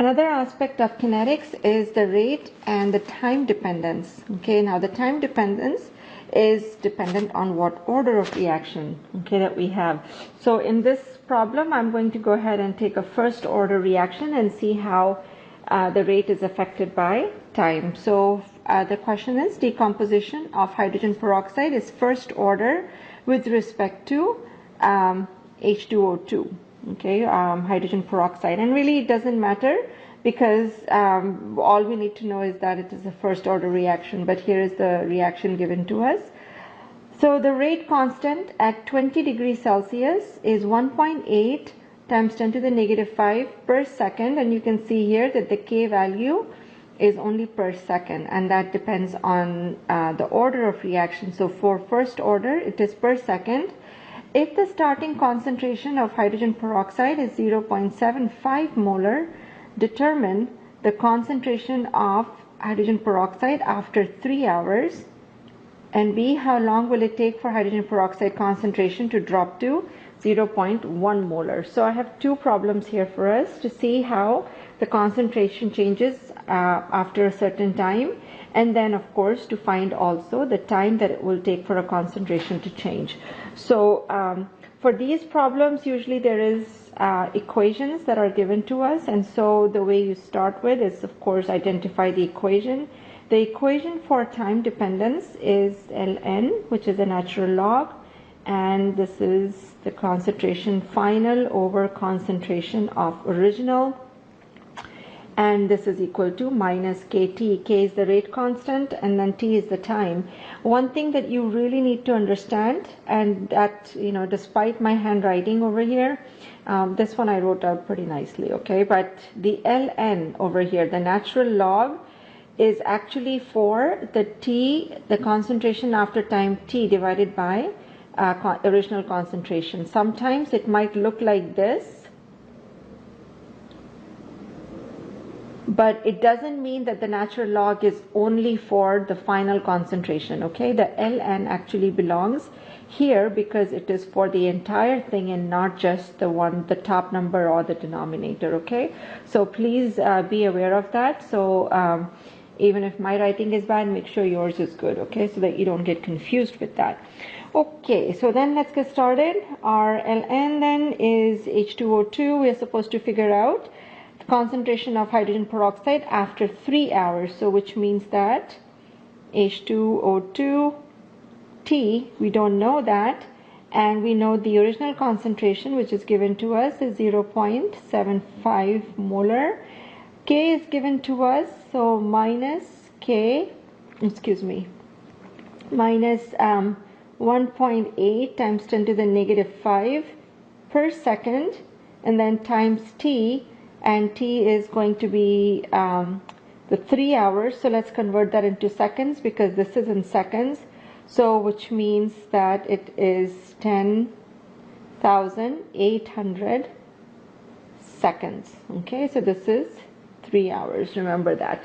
Another aspect of kinetics is the rate and the time dependence. Okay, now the time dependence is dependent on what order of reaction, okay, that we have. So in this problem, I'm going to go ahead and take a first order reaction and see how the rate is affected by time. So the question is, decomposition of hydrogen peroxide is first order with respect to H2O2. Okay, hydrogen peroxide, and really it doesn't matter because all we need to know is that it is a first order reaction, but here is the reaction given to us. So the rate constant at 20 degrees Celsius is 1.8 times 10 to the negative 5 per second, and you can see here that the K value is only per second, and that depends on the order of reaction. So for first order it is per second. If the starting concentration of hydrogen peroxide is 0.75 molar, determine the concentration of hydrogen peroxide after 3 hours, and B, how long will it take for hydrogen peroxide concentration to drop to 0.1 molar. So I have two problems here for us to see how the concentration changes after a certain time, and then of course to find also the time that it will take for a concentration to change. So for these problems, usually there is equations that are given to us, and so the way you start with is of course identify the equation. The equation for time dependence is ln, which is a natural log, and this is the concentration final over concentration of original, and this is equal to minus kT. K is the rate constant and then T is the time. One thing that you really need to understand, and that, you know, despite my handwriting over here, this one I wrote out pretty nicely, okay, but the ln over here, the natural log, is actually for the T, the concentration after time T divided by original concentration. Sometimes it might look like this, but it doesn't mean that the natural log is only for the final concentration, okay? The ln actually belongs here because it is for the entire thing and not just the top number or the denominator, okay? So please be aware of that. So even if my writing is bad, make sure yours is good, okay? So that you don't get confused with that. Okay, so then let's get started. Our ln then is H2O2. We are supposed to figure out the concentration of hydrogen peroxide after 3 hours. So which means that H2O2 T, we don't know that, and we know the original concentration, which is given to us, is 0.75 molar. K is given to us, so minus K, minus 1.8 times 10 to the negative 5 per second, and then times T, and T is going to be the 3 hours. So let's convert that into seconds because this is in seconds. So which means that it is 10,800 seconds. Okay, so this is 3 hours. Remember that.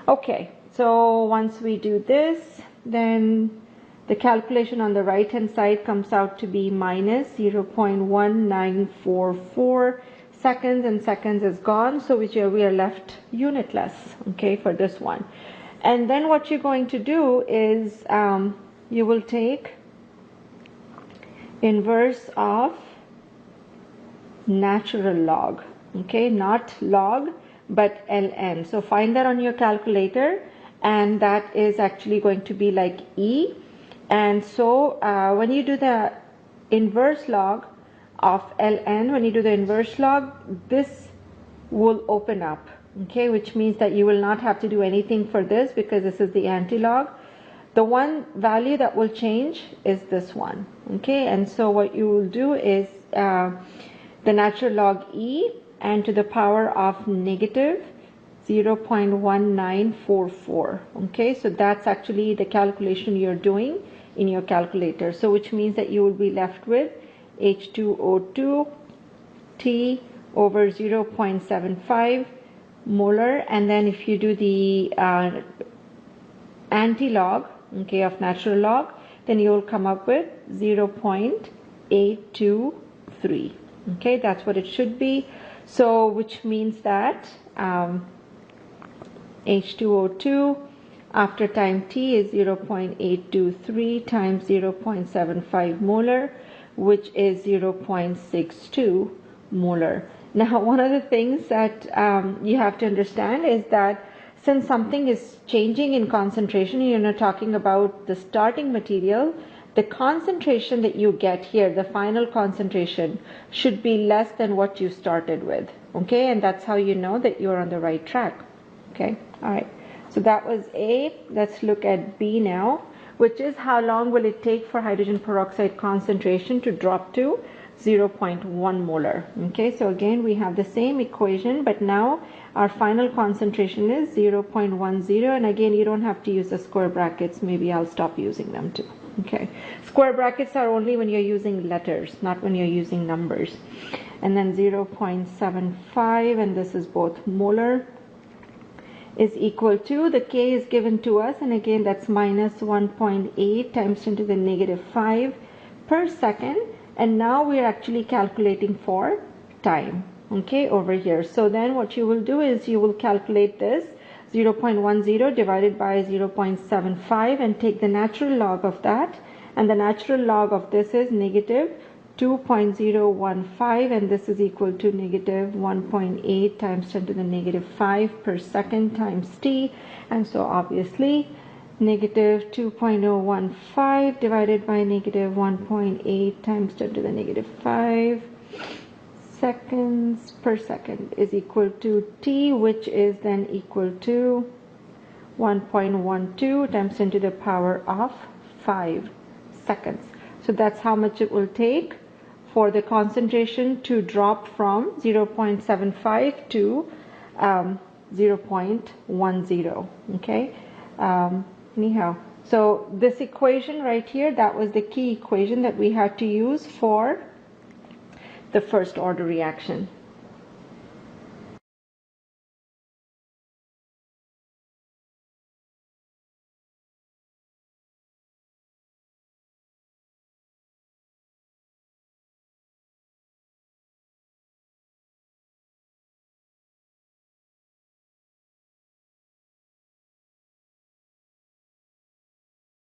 Okay, so once we do this, then the calculation on the right hand side comes out to be minus 0.1944 seconds, and seconds is gone, so we are left unitless, okay, for this one. And then what you're going to do is you will take inverse of natural log, okay, not log but ln. So find that on your calculator, and that is actually going to be like E. And so when you do the inverse log of ln, when you do the inverse log, this will open up, okay, which means that you will not have to do anything for this because this is the anti-log. The one value that will change is this one, okay, and so what you will do is the natural log E and to the power of negative 0.1944, okay, so that's actually the calculation you're doing in your calculator. So which means that you will be left with H2O2 T over 0.75 molar, and then if you do the anti-log, okay, of natural log, then you will come up with 0.823. Okay, that's what it should be. So which means that H2O2 after time t is 0.823 times 0.75 molar, which is 0.62 molar. Now, one of the things that you have to understand is that since something is changing in concentration, you're not talking about the starting material, the concentration that you get here, the final concentration, should be less than what you started with. Okay, and that's how you know that you're on the right track. Okay, all right. So that was A. Let's look at B now, which is how long will it take for hydrogen peroxide concentration to drop to 0.1 molar. Okay, so again we have the same equation, but now our final concentration is 0.10, and again you don't have to use the square brackets. Maybe I'll stop using them too. Okay, square brackets are only when you're using letters, not when you're using numbers. And then 0.75, and this is both molar, is equal to, the K is given to us, and again that's minus 1.8 times 10 to the negative 5 per second, and now we're actually calculating for time, okay, over here. So then what you will do is you will calculate this 0.10 divided by 0.75 and take the natural log of that, and the natural log of this is negative 2.015, and this is equal to negative 1.8 times 10 to the negative 5 per second times t, and so obviously negative 2.015 divided by negative 1.8 times 10 to the negative 5 seconds per second is equal to t, which is then equal to 1.12 times 10 to the power of 5 seconds. So that's how much it will take for the concentration to drop from 0.75 to 0.10. Okay. Anyhow, so this equation right here, that was the key equation that we had to use for the first order reaction.